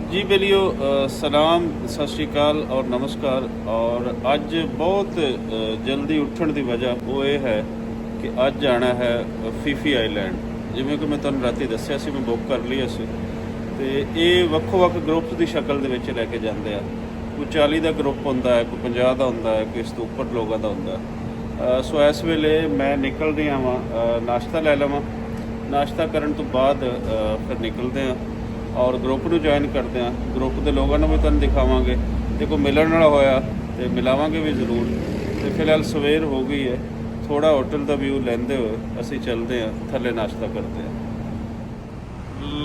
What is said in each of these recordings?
जी बेलियो सलाम सत श्री अकाल और नमस्कार। और अज बहुत जल्दी उठण की वजह वो ये है कि अज जाना है फीफी आइलैंड। जिमें कि मैं तुहानूं राती दस्सिया सी, मैं बुक कर लिया सी। ते ये ਵੱਖੋ ਵੱਖ ग्रुप्स की शक्ल ਦੇ ਵਿੱਚ ਲੈ ਕੇ ਜਾਂਦੇ ਆ। ਕੋਈ 40 ਦਾ ਗਰੁੱਪ ਹੁੰਦਾ ਹੈ, ਕੋਈ 50 ਦਾ ਹੁੰਦਾ ਹੈ, ਕੋਈ ਇਸ ਤੋਂ ਉੱਪਰ ਲੋਕਾਂ ਦਾ ਹੁੰਦਾ ਹੈ। ਸੋ ਇਸ ਵੇਲੇ ਮੈਂ ਨਿਕਲ ਰਿਹਾ ਵਾਂ, ਨਾਸ਼ਤਾ ਲੈ ਲਵਾਂ। ਨਾਸ਼ਤਾ ਕਰਨ ਤੋਂ ਬਾਅਦ ਫਿਰ ਨਿਕਲਦੇ ਹਾਂ और ग्रुप ਨੂੰ ज्वाइन करते हैं। ग्रुप के लोगों को भी तुहानूं दिखावांगे, जे कोई मिलण वाला होया तो मिलावांगे भी जरूर। तो फिलहाल सवेर हो गई है, थोड़ा होटल का व्यू लेंदे हुए असीं चलते हैं थल्ले, नाश्ता करते हैं।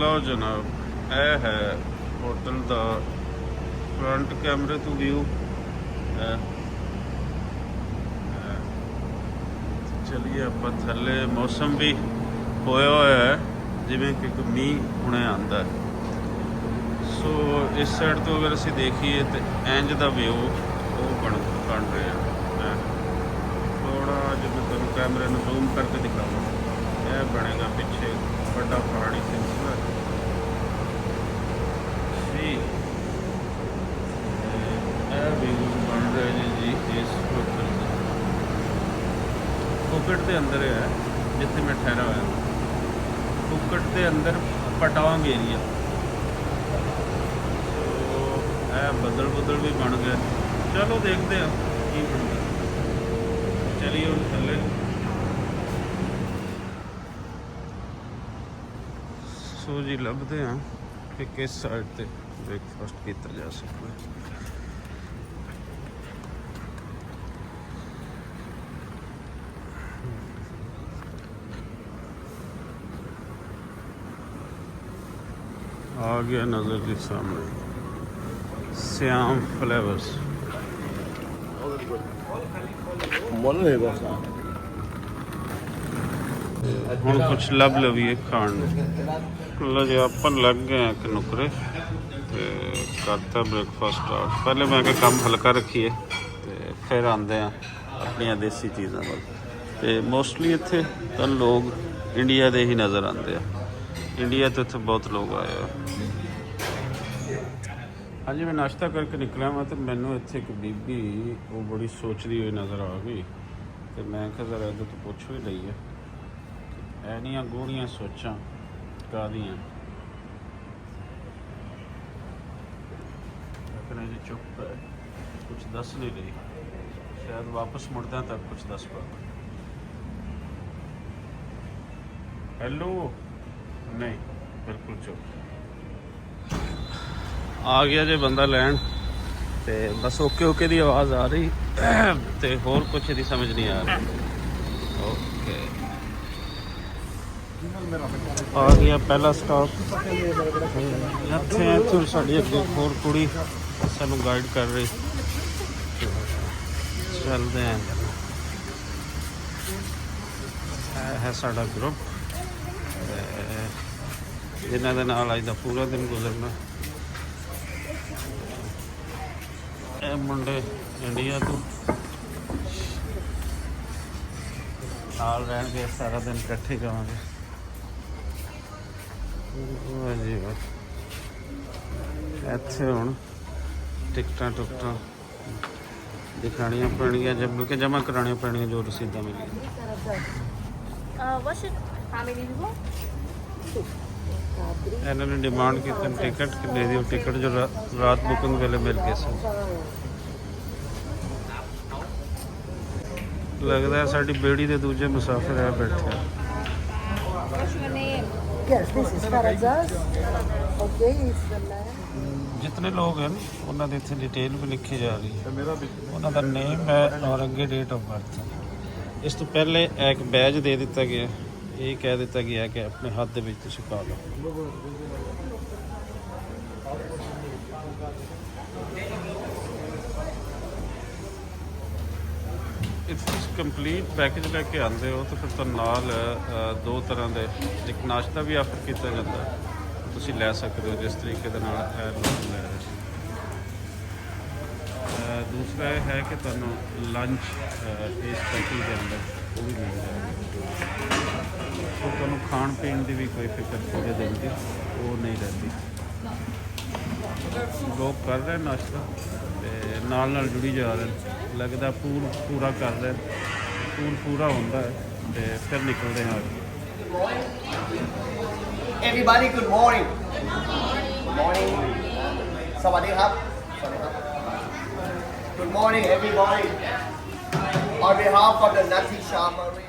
लो जनाब, यह है होटल का फ्रंट कैमरे तो व्यू। चलिए आप थल्ले, मौसम भी होया होया है जिवें कि मीह हुणे आंदा है। सो इस साइड तो अगर असीं देखिए तो इंज का व्यू वो बन रहा है। थोड़ा जो मैं तुहानूं कैमरे में जूम करके दिखाऊँ, यह बनेगा पिछे बड़ा पहाड़ी सिलसिला जी। यह व्यू बन रहा जी इस होटल का। फुकट के अंदर है जिथे मैं ठहरा हुआ। फुकट के अंदर पटांग एरिया। बदल बदल भी बन गए। चलो देखते हैं की बनता। चलिए हम थले सो जी लभते हैं कि किस साइड से ब्रेकफास्ट किया जा सकता है। आ गया नज़र के सामने श्याम फ्लेवर्स। हम कुछ लब लवीए खाण। लो जी अपन लग गए हैं कि नुकरे ते करता ब्रेकफास्ट स्टार्ट। पहले मैं के काम हल्का रखिए ते फिर आते हैं अपन देसी चीज़ों वाल। ते मोस्टली इत्थे तो लोग इंडिया के ही नज़र आते हैं। इंडिया तो इत्थे बहुत लोग आए हैं। हाँ जी, मैं नाश्ता करके निकलिया मैं तो मैनू इत्थे एक बीबी वो बड़ी सोचती हुई नज़र आ गई। तो मैं क्या जरा इधर तो पुछ ही लईए ऐनियां गूढ़ियां सोचां कादियां। लेकिन जी चुप है, कुछ दस नहीं रही। शायद वापस मुड़दा तक कुछ दस पा। हेलो नहीं, बिल्कुल चुप। आ गया जे बंदा लैन ते बस ओके ओके दी आवाज़ आ रही ते होर कुछ दी समझ नहीं आ रही। ओके आ गया पहला स्टॉप। इत्थे इत्थों साडी अगे होर कुड़ी सानू गाइड कर रही। चलते हैं, है साडा ग्रुप जिन्हां दे नाल अज दा पूरा दिन गुजरना। मुंडे इंडिया तो नाल रहणगे, सारा दिन इकट्ठे जावांगे जी। इत्थे हुण टिकटां टुकटां दिखाणियां पैणियां, जब बल्कि जमा कराणियां पैणियां जो रसीदां मिलियां। इन्होंने डिमांड की टिकट दे दी। टिकट जो रात बुकिंग वेले मिल गए सन। लगता है साड़ी बेड़ी के दूजे मुसाफिर है बैठे। जितने लोग हैं उन्होंने इतने डिटेल भी लिखी जा रही है, उन्होंने नेम है और अगे डेट ऑफ बर्थ है। इस तो पहले एक बैज दे दिता गया, ये कह दिता गया कि अपने हाथ के तुसीं पा लो। कंप्लीट पैकेज लैके आते हो तो फिर तो नाल दो तरह के एक नाश्ता भी ऑफर किया जाता है, तुसीं लै सकते हो जिस तरीके दे नाल लोग लै रहे। दूसरा है कि तुहानूं लंच इस पैकेज के अंदर वो भी मिल जाएगा। तो तुहानूं खाण पीण की भी कोई फिक्र पूरे दिन की वो नहीं रहती। ਲੋਕ ਕਰ ਰਹੇ ਨਾਸ਼ਤਾ ਤੇ ਨਾਲ ਜੁੜੀ ਜਾ ਰਹੇ ਨੇ। ਲੱਗਦਾ ਪੂਰਾ ਕਰ ਰਹੇ, ਪੂਰਾ ਹੁੰਦਾ ਹੈ ਤੇ ਫਿਰ ਨਿਕਲਦੇ ਹਾਂ। Everybody, good morning. Good morning. Sawadee krab. Good morning, everybody. On behalf of the Nati Shah Marine.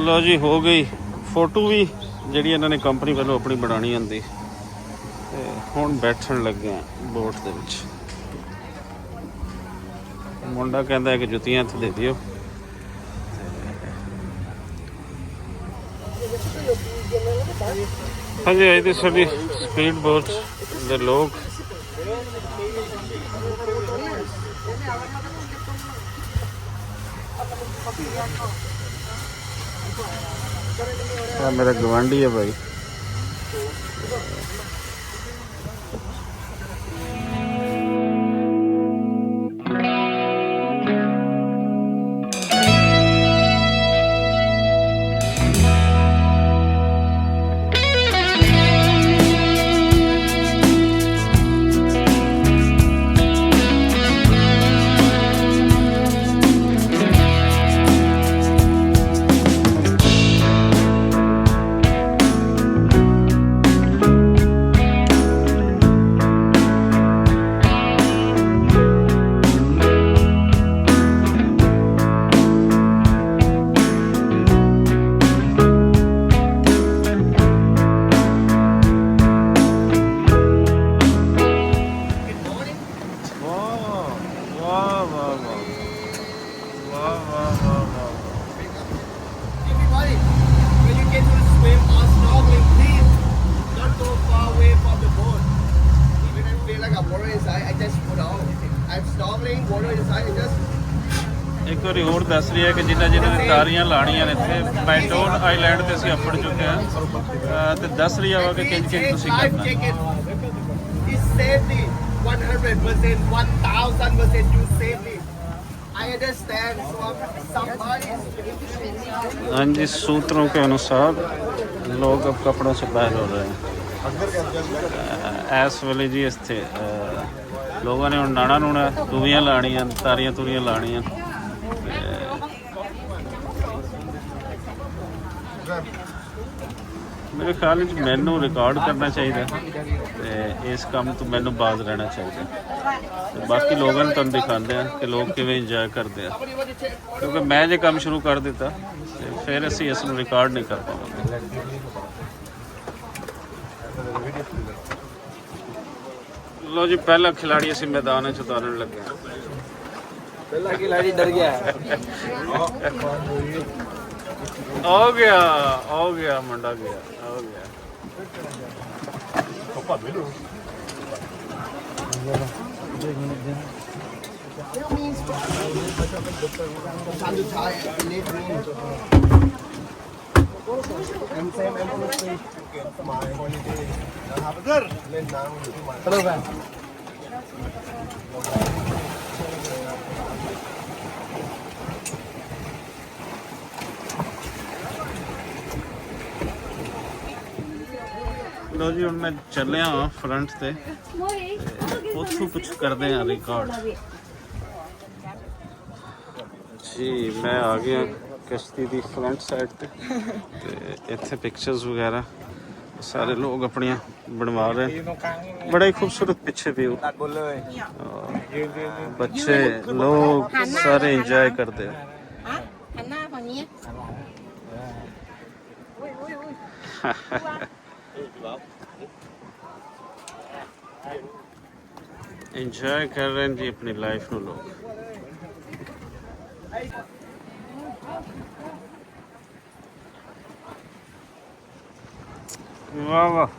लो जी हो गई फोटो भी ਜਿਹੜੀ ਇਹਨਾਂ ਨੇ ਕੰਪਨੀ ਵੱਲੋਂ ਆਪਣੀ ਬਣਾਉਣੀ ਹੁੰਦੀ ਤੇ ਹੁਣ ਬੈਠਣ ਲੱਗੇ ਆ ਬੋਟ ਦੇ ਵਿੱਚ। ਮੁੰਡਾ ਕਹਿੰਦਾ ਕਿ ਜੁੱਤੀਆਂ ਇੱਥੇ ਦੇ ਦਿਓ। ਹਾਂਜੀ ਇਹ ਤੇ ਸਾਡੀ ਸਪੀਡ ਬੋਟ ਦੇ ਲੋਕ मेरा गवांडी है भाई। Everybody, when you get to swim or snorkeling, please don't go far away from the boat. Even if I feel like I'm water inside, I just put out. I'm snorkeling, water inside, I just. ਇੱਕ ਵਾਰੀ ਹੋਰ ਦੱਸ ਰਹੀ ਹੈ ਕਿ ਜਿਨ੍ਹਾਂ ਨੇ ਤਾਰੀਆਂ ਲਾਣੀਆਂ ਨੇ ਇੱਥੇ ਪੈਂਟੋਨ ਆਈਲੈਂਡ ਤੇ ਅਸੀਂ ਅੱਪੜ ਚੁੱਕੇ ਹਾਂ ਤੇ ਦੱਸ ਰਹੀ ਆ ਕਿ ਕਿੰਜ ਤੁਸੀਂ ਕਰਨਾ। It's safely, 100%, 1000% you safely. I understand, so somebody. हाँ जी, सूत्रों के अनुसार लोग अब कपड़ों से बाहर हो रहे हैं। इस वेले जी इत्थे लोगों ने हुण नाना नूना दूवियां लाणियां तारियां तुरियां लाणियां। मेरे ख्याल में मैनू रिकॉर्ड करना चाहिए ते इस काम तो मैनू बाज रहना चाहिए ते बाकी लोगों ने तुहानूं दिखाते हैं कि लोग किवें इंजॉय करते हैं क्योंकि मैं जो काम शुरू कर दिता ते फिर असीं इस नूं रिकॉर्ड नहीं कर पावांगे। लो जी पहला खिलाड़ी असीं मैदान च उतारन लगे। पहला खिलाड़ी डर गया है। हो गया मुंडा गया हो गया। Time to try it. Hello, man. लो जी, मैं चलिया फ्रंट से उतों कुछ करते हैं रिकॉर्ड जी। मैं आ गया किश्ती की फ्रंट साइड पे इत्थे पिक्चर्स वगैरह सारे लोग अपनी बनवा रहे हैं। बड़ा ही खूबसूरत पीछे व्यू, बच्चे लोग सारे एंजॉय करते हैं। एंजॉय कर रहे हैं जी अपनी लाइफ में लोग। वाह वाह,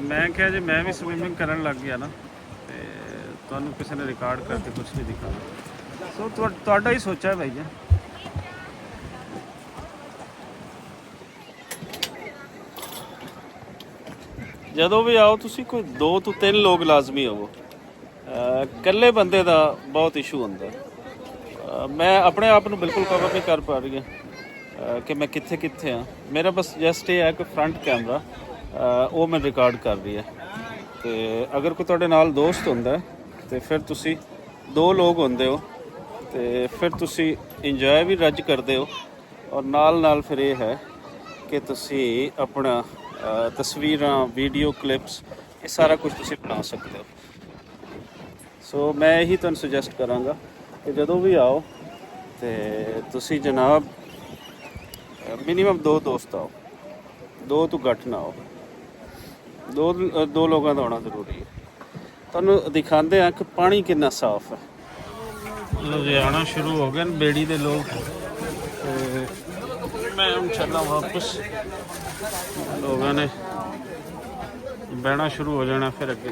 मैं क्या जी मैं भी स्विमिंग करन लग गया ना ते तुहानूं किसी ने रिकॉर्ड करके कुछ नहीं दिखाना। सो तुहाडा ही सोचा है भाई जी। ਜਦੋਂ ਵੀ ਆਓ ਤੁਸੀਂ ਕੋਈ 2 ਤੋਂ 3 ਲੋਕ ਲਾਜ਼ਮੀ ਹੋਵੋ। ਇਕੱਲੇ ਬੰਦੇ ਦਾ ਬਹੁਤ ਇਸ਼ੂ ਹੁੰਦਾ। ਮੈਂ ਆਪਣੇ ਆਪ ਨੂੰ ਬਿਲਕੁਲ ਕਵਰ ਨਹੀਂ ਕਰ ਪਾ ਰਹੀ ਹਾਂ ਕਿ ਮੈਂ ਕਿੱਥੇ ਕਿੱਥੇ ਹਾਂ। ਮੇਰਾ ਬਸ ਜਸਟ ਇਹ ਹੈ ਕਿ ਫਰੰਟ ਕੈਮਰਾ ਉਹ ਮੈਂ ਰਿਕਾਰਡ ਕਰ ਰਹੀ ਹੈ। ਤੇ ਅਗਰ ਕੋਈ ਤੁਹਾਡੇ ਨਾਲ ਦੋਸਤ ਹੁੰਦਾ ਤੇ ਫਿਰ ਤੁਸੀਂ 2 ਲੋਕ ਹੁੰਦੇ ਹੋ ਤੇ ਫਿਰ ਤੁਸੀਂ ਇੰਜੋਏ ਵੀ ਰੱਜ ਕਰਦੇ ਹੋ ਔਰ ਨਾਲ ਫਿਰ ਇਹ ਹੈ ਕਿ ਤੁਸੀਂ ਆਪਣਾ ਤਸਵੀਰਾਂ, ਵੀਡੀਓ ਕਲਿੱਪਸ, ਇਹ ਸਾਰਾ ਕੁਝ ਤੁਸੀਂ ਬਣਾ ਸਕਦੇ ਹੋ। ਸੋ ਮੈਂ ਇਹੀ ਤੁਹਾਨੂੰ ਸੁਜੈਸਟ ਕਰਾਂਗਾ ਕਿ ਜਦੋਂ ਵੀ ਆਓ ਤੇ ਤੁਸੀਂ ਜਨਾਬ ਮਿਨੀਮਮ 2 ਦੋਸਤ ਆਓ, 2 ਤੋਂ ਘੱਟ ਨਾ ਆਓ। 2 ਲੋਕਾਂ ਦਾ ਹੋਣਾ ਜ਼ਰੂਰੀ ਹੈ। ਤੁਹਾਨੂੰ ਦਿਖਾਉਂਦੇ ਆ ਕਿ ਪਾਣੀ ਕਿੰਨਾ ਸਾਫ਼ ਹੈ। ਲੁਧਿਆਣਾ ਸ਼ੁਰੂ ਹੋ ਗਏ ਨੇ ਬੇੜੀ ਦੇ ਲੋਕ ਤੇ ਮੈਂ ਹੁਣ ਚੱਲਾਂ ਵਾਪਸ। ਲੋਕਾਂ ਨੇ ਬਹਿਣਾ ਸ਼ੁਰੂ ਹੋ ਜਾਣਾ ਫਿਰ ਅੱਗੇ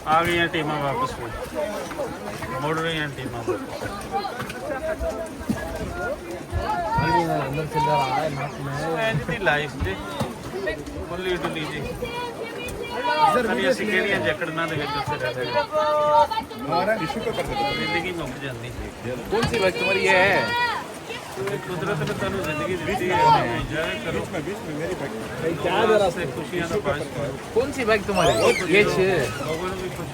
ਆ ਗਈਆਂ ਟੀਮਾਂ ਵਾਪਸ ਮੁੜ ਰਹੀਆਂ ਟੀਮਾਂ अंदर चल रहा है नाक में ਐਂਡ ਦੀ ਲਾਈਫ ਦੇ ਬੁੱਲੀ ਡੁੱਲੀ ਜੀ ਅਸੀਂ ਕਿਹੜੀਆਂ ਜਕੜਨਾਂ ਦੇ ਵਿੱਚ ਉੱਥੇ ਰਹਿ ਰਹੇ ਜ਼ਿੰਦਗੀ ਮੁੱਕ ਜਾਂਦੀ। कौन सी बाइक तुम्हारी ये है? ਕੁਦਰਤ ਨੇ ਤੁਹਾਨੂੰ ਜ਼ਿੰਦਗੀ ਦਿੱਤੀ ਹੈ, ਇੰਜੋਏ ਕਰੋ। क्या जरा ਤੇ ਖੁਸ਼ੀਆਂ ਦਾ ਬਾਸ਼ ਕਰੋ। कौन सी बाइक तुम्हारी? ये ਲੋਕਾਂ ਨੂੰ ਵੀ ਖੁਸ਼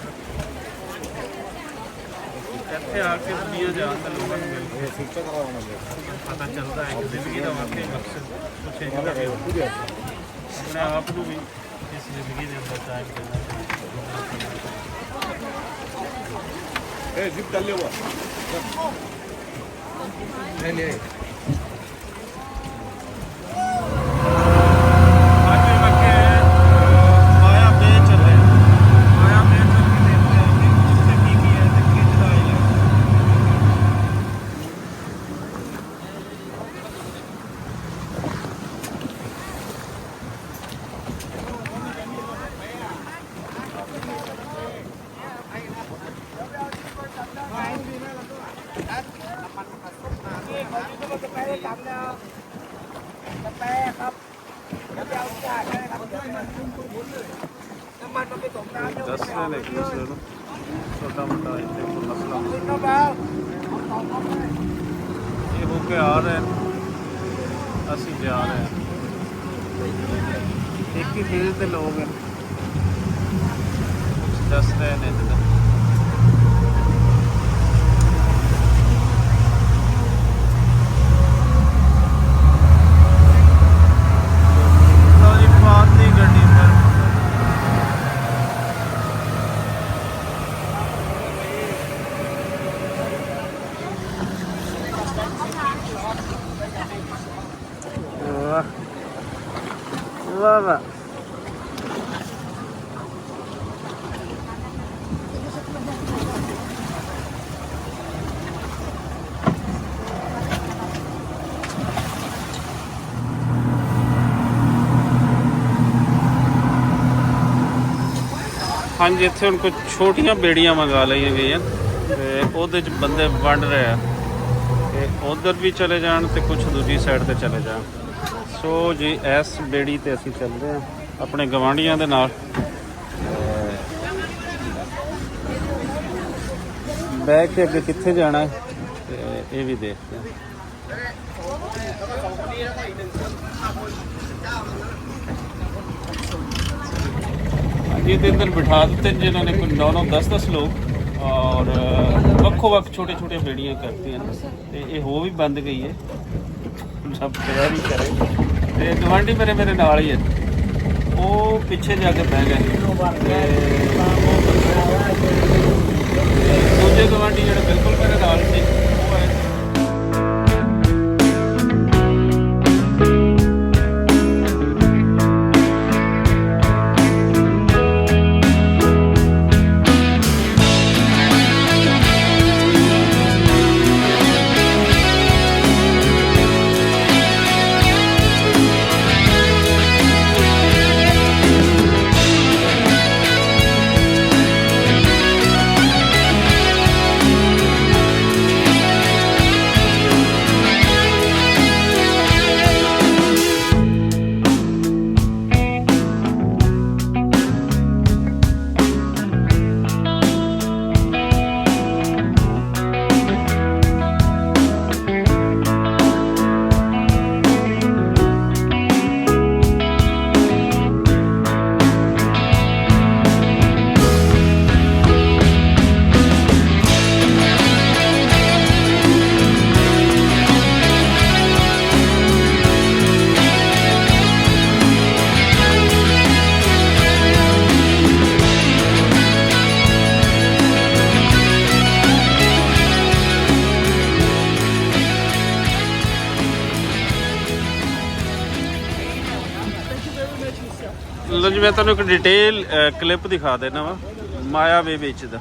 ਇੱਥੇ ਆ ਕੇ ਦੁਨੀਆ ਜਾਣ ਦਾ ਲੋਕਾਂ ਨੂੰ ਮਿਲ ਕੇ ਪਤਾ ਚੱਲਦਾ ਹੈ ਕਿ ਜ਼ਿੰਦਗੀ ਦਾ ਵਾਕਈ ਮਕਸਦ ਕੁਛ ਇਹ ਹੁੰਦਾ ਹੈ। ਆਪਣੇ ਆਪ ਨੂੰ ਵੀ ਇਸ ਜ਼ਿੰਦਗੀ ਦੇ ਅੰਦਰ ਟਾਈਮ ਦੇਣਾ नहीं नहीं ਦੱਸ ਰਹੇ ਨੇ ਇੱਕ ਦੂਸਰੇ ਨੂੰ ਛੋਟਾ ਮੋਟਾ ਇੱਥੇ ਕੋਈ ਮਸਲਾ ਇਹ ਹੋ ਕੇ ਆ ਰਹੇ ਨੇ, ਅਸੀਂ ਜਾ ਰਹੇ ਹਾਂ। ਇੱਕ ਹੀ ਫੀਲਡ ਦੇ ਲੋਕ ਹਨ, ਕੁਛ ਦੱਸ ਰਹੇ ਨੇ ਇੱਧਰ। वाह वाह हाँ जी, इत्थे हुण कुछ छोटियां बेड़ियां मंगा लईआं गईआं ते ओहदे च बंदे वंड रहे आ ते उधर भी चले जाण ते कुछ दूजी साइड ते चले जाण। सो जी इस बेड़ी ते असीं चलदे हां अपने गवांढियां दे नाल। बैठ के अगे कित्थे जाना है ते ये भी देखते हैं। ये अंदर बिठा देते हैं जिन्होंने कोई 9-9 10-10 लोग और वक् छोटे छोटे बेड़ियाँ करती हैं तो ये हो भी बंद गई है, सब केयर ही करे। तो गवांढी मेरे नाल ही है, वो पिछे जाके बह गए। दूजे गवांढी जो बिल्कुल मेरे नाल थे वो है। ਲੋ ਜੀ ਮੈਂ ਤੁਹਾਨੂੰ ਇੱਕ ਡਿਟੇਲ ਕਲਿੱਪ ਦਿਖਾ ਦੇਣਾ ਵਾ ਮਾਇਆ ਵੇ ਵਿੱਚ ਦਾ।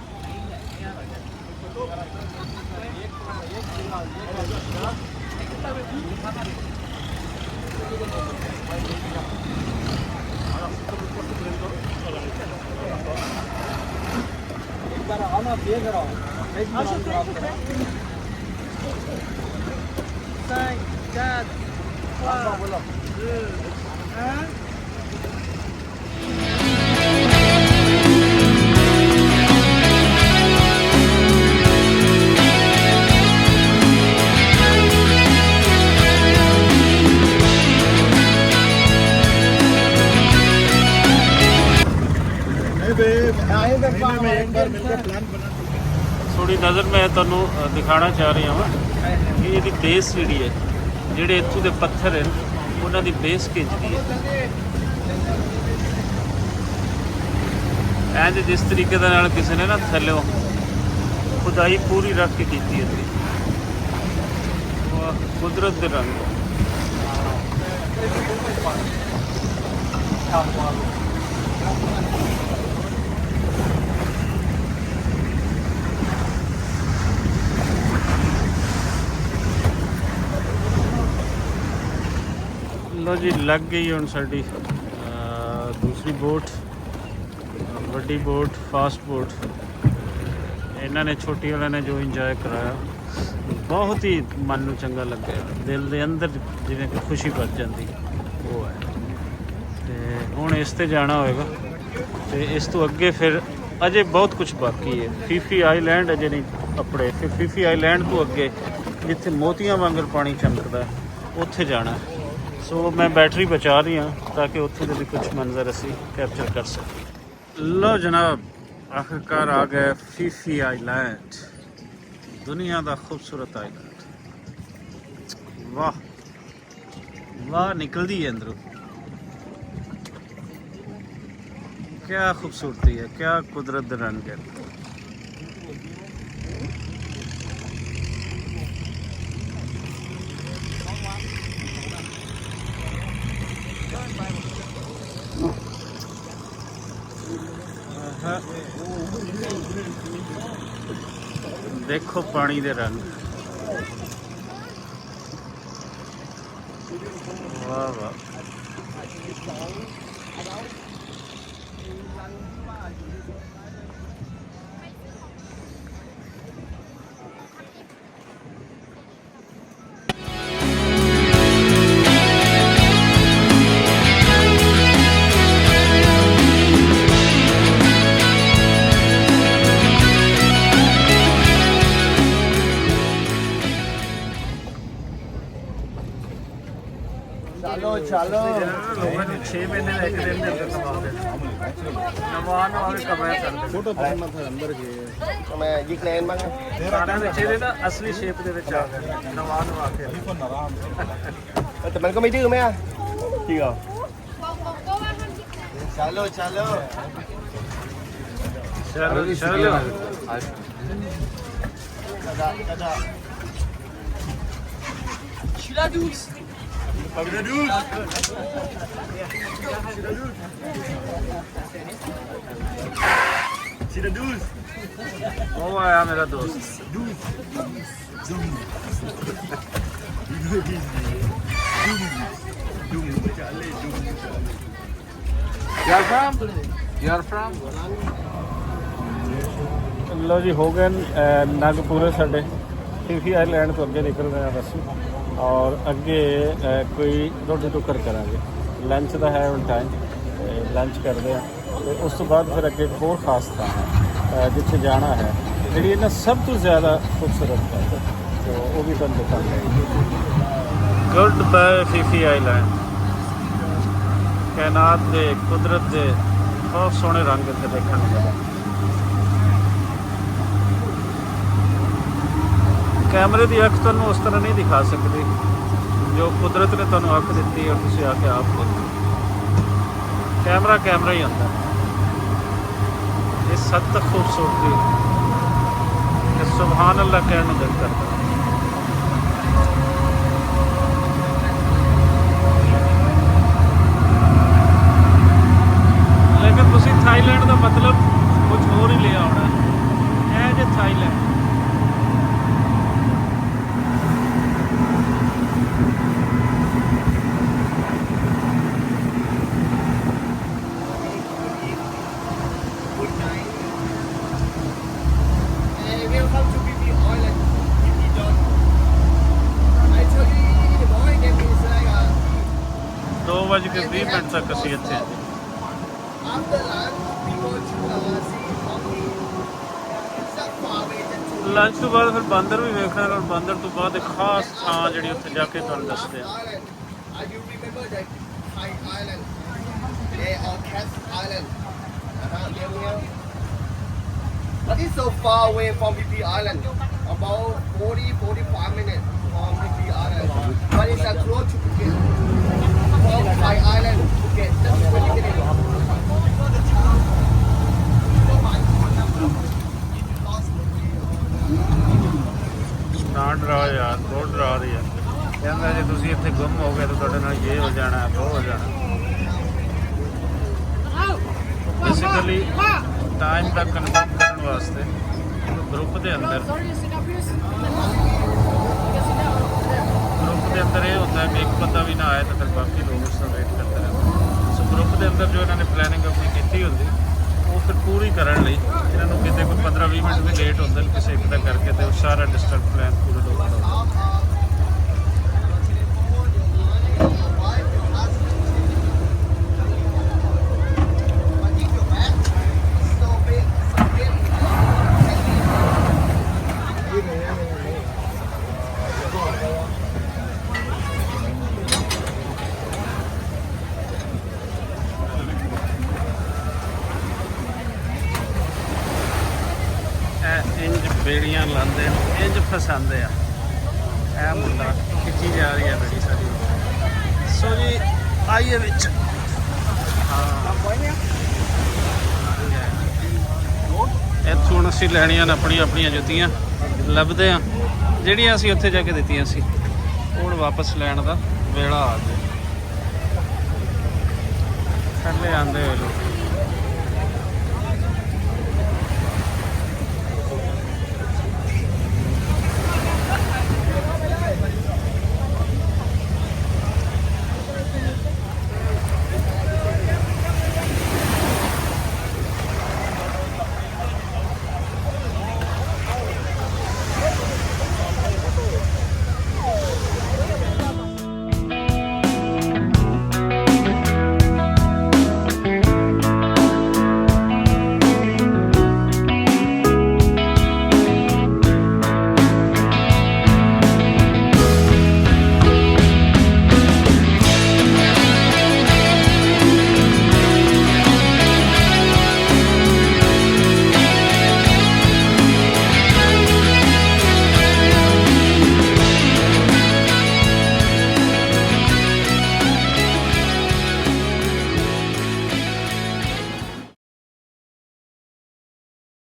ਥੋੜੀ ਨਜ਼ਰ ਮੈਂ ਤੁਹਾਨੂੰ ਦਿਖਾਣਾ ਚਾਹ ਰਿਹਾ ਹਾਂ ਕਿ ਇਹਦੀ ਬੇਸ ਜਿਹੜੀ ਹੈ, ਜਿਹੜੇ ਇੱਥੋਂ ਦੇ ਪੱਥਰ ਹਨ ਉਹਨਾਂ ਦੀ ਬੇਸ ਖਿੱਚਦੀ ਹੈ। ਐਂਜ ਜਿਸ ਤਰੀਕੇ ਦੇ ਨਾਲ ਕਿਸੇ ਨੇ ਨਾ ਥੱਲਿਓਂ ਖੁਦਾਈ ਪੂਰੀ ਰੱਖ ਕੇ ਕੀਤੀ ਹੈ। ਕੁਦਰਤ ਦੇ ਰੰਗ लो जी लग गई ਹੁਣ ਸਾਡੀ ਦੂਸਰੀ ਬੋਟ, ਵੱਡੀ ਬੋਟ, ਫਾਸਟ ਬੋਟ। ਇਹਨਾਂ ਨੇ ਛੋਟੀ ਵਾਲਿਆਂ ਨੇ ਜੋ ਇੰਜੋਏ ਕਰਾਇਆ ਬਹੁਤ ਹੀ ਮਨ ਨੂੰ ਚੰਗਾ ਲੱਗਿਆ, ਦਿਲ ਦੇ ਅੰਦਰ ਜਿਵੇਂ ਕਿ ਖੁਸ਼ੀ ਭਰ ਜਾਂਦੀ ਉਹ ਹੈ। ਤੇ ਹੁਣ ਇਸ ਤੇ ਜਾਣਾ ਹੋਏਗਾ ਤੇ ਇਸ ਤੋਂ ਅੱਗੇ ਫਿਰ ਅਜੇ ਬਹੁਤ ਕੁਝ ਬਾਕੀ ਹੈ। ਫੀਫੀ ਆਈਲੈਂਡ ਅਜੇ ਨਹੀਂ ਆਪਣੇ, ਫਿਰ ਫੀਫੀ ਆਈਲੈਂਡ ਤੋਂ ਅੱਗੇ ਜਿੱਥੇ ਮੋਤੀਆਂ ਵਾਂਗਰ ਪਾਣੀ ਚਮਕਦਾ ਉੱਥੇ ਜਾਣਾ। ਸੋ ਮੈਂ बैटरी बचा रही हाँ ताकि उत्थे दे भी कुछ मंजर असी कैप्चर कर सकें। लो जनाब आखिरकार आ गए फीफी आइलैंड, दुनिया का खूबसूरत आइलैंड। वाह वाह निकलती है अंदरों, क्या खूबसूरती है, क्या कुदरत दे रंग है। देखो पानी दे रंग, वाह वाह। चलो लोगों ने 6 महीने एक दिन के अंदर नवा के कमाया करते फोटो पसंद था अंदर के तो मैं ये क्लैन मांगा सारा ਦੇ ਚਿਹਰੇ ਦਾ ਅਸਲੀ ਸ਼ੇਪ ਦੇ ਵਿੱਚ ਆ ਗਏ ਨਵਾ ਕੇ। तो मैं को मैं मैं ठीक है। चलो चलो चलो दादा Shiradus. Shiradus. वो आया मेरा दोस्त। You are from? लो जी हो गए नग पूरे साढ़े फीफी आइलैंड तो अगे निकल रहे हैं बस, और अगे कोई रोटी टुकर करांगे। लंच का है ਹੁਣ टाइम, लंच करते हैं तो उस तो बाद फिर अगे एक और खास स्थान है जिथे जाना है, जी ना सब तो ज़्यादा खूबसूरत है, तो वो भी तुम दिखाएंगे। Good bye Phi Phi Island. कायनात के कुदरत के बहुत सोहने रंग इतने देखने को मिले। कैमरे की अख तुहानूं उस तरह नहीं दिखा सकती जो कुदरत ने तुहानूं अख दी और तुसीं आके आप देखो। कैमरा कैमरा ही होंदा है। इस हद तक खूबसूरती कि सुभान अल्लाह कहने नूं दिल करदा। ਕਿ 20 ਮਿੰਟ ਤੱਕ ਅਸੀਂ ਇੱਥੇ ਹਾਂ ਜੀ। After lunch, we go to see Coffee. It's not far away. Just lunch ਤੋਂ ਬਾਅਦ ਫਿਰ ਬਾਂਦਰ ਵੀ ਵੇਖਣਾ ਔਰ ਬਾਂਦਰ ਤੋਂ ਬਾਅਦ ਇੱਕ ਖਾਸ ਥਾਂ ਜਿਹੜੀ ਉੱਥੇ ਜਾ ਕੇ ਤੁਹਾਨੂੰ ਦੱਸਦੇ ਆ। Island. You remember the Thai Island? Or Cat Island? But it's so far away from Phi Island. About 40-45 minutes from Phi Island. But it's close to Phuket. From Thai Island to Phuket, just 20 minutes. ਨਾ ਡਰਾ ਯਾਰ, ਬਹੁਤ ਡਰਾ ਰਹੀ ਹੈ। ਕਹਿੰਦਾ ਜੇ ਤੁਸੀਂ ਇੱਥੇ ਗੁੰਮ ਹੋ ਗਏ ਤਾਂ ਤੁਹਾਡੇ ਨਾਲ ਇਹ ਹੋ ਜਾਣਾ, ਉਹ ਹੋ ਜਾਣਾ। ਬੇਸਿਕਲੀ ਟਾਈਮ ਦਾ ਕਨਫਰਮ ਕਰਨ ਵਾਸਤੇ ਗਰੁੱਪ ਦੇ ਅੰਦਰ ਇਹ ਹੁੰਦਾ ਕਿ ਇੱਕ ਬੰਦਾ ਵੀ ਨਾ ਆਏ ਤਾਂ ਫਿਰ ਬਾਕੀ ਲੋਕ ਉਸ ਦਾ ਵੇਟ ਕਰਦੇ ਰਹਿੰਦੇ। ਸੋ ਗਰੁੱਪ ਦੇ ਅੰਦਰ ਜੋ ਇਹਨਾਂ ਨੇ ਪਲੈਨਿੰਗ ਆਪਣੀ ਕੀਤੀ ਹੁੰਦੀ ਉਹ ਫਿਰ ਪੂਰੀ ਕਰਨ ਲਈ ਇਹਨਾਂ ਨੂੰ ਕਿਤੇ ਕੋਈ 15-20 ਮਿੰਟ ਵੀ ਲੇਟ ਹੁੰਦੇ ਨੇ ਕਿਸੇ ਇੱਕ ਦਾ ਕਰਕੇ ਤੇ ਉਹ ਸਾਰਾ ਡਿਸਟਰਬ ਪਲਾਨ ਪੂਰਾ ਹੋ ਜਾਂਦਾ। ਇੰਜ ਬੇੜੀਆਂ ਲਾਉਂਦੇ ਨੇ, ਇੰਜ ਫਸਾਉਂਦੇ ਆ। ਇਹ ਮੁੰਡਾ ਖਿੱਚੀ ਜਾ ਰਹੀ ਹੈ ਬੇੜੀ ਸਾਡੀ। ਸੋ ਜੀ ਆਈਏ ਵਿੱਚ। ਇੱਥੋਂ ਹੁਣ ਅਸੀਂ ਲੈਣੀਆਂ ਨੇ ਆਪਣੀਆਂ ਆਪਣੀਆਂ ਜੁੱਤੀਆਂ, ਲੱਭਦੇ ਆ ਜਿਹੜੀਆਂ ਅਸੀਂ ਉੱਥੇ ਜਾ ਕੇ ਦਿੱਤੀਆਂ ਸੀ। ਹੁਣ ਵਾਪਸ ਲੈਣ ਦਾ ਵੇਲਾ ਆ ਗਿਆ। ਥੱਲੇ ਆਉਂਦੇ ਹੋਏ ਲੋਕ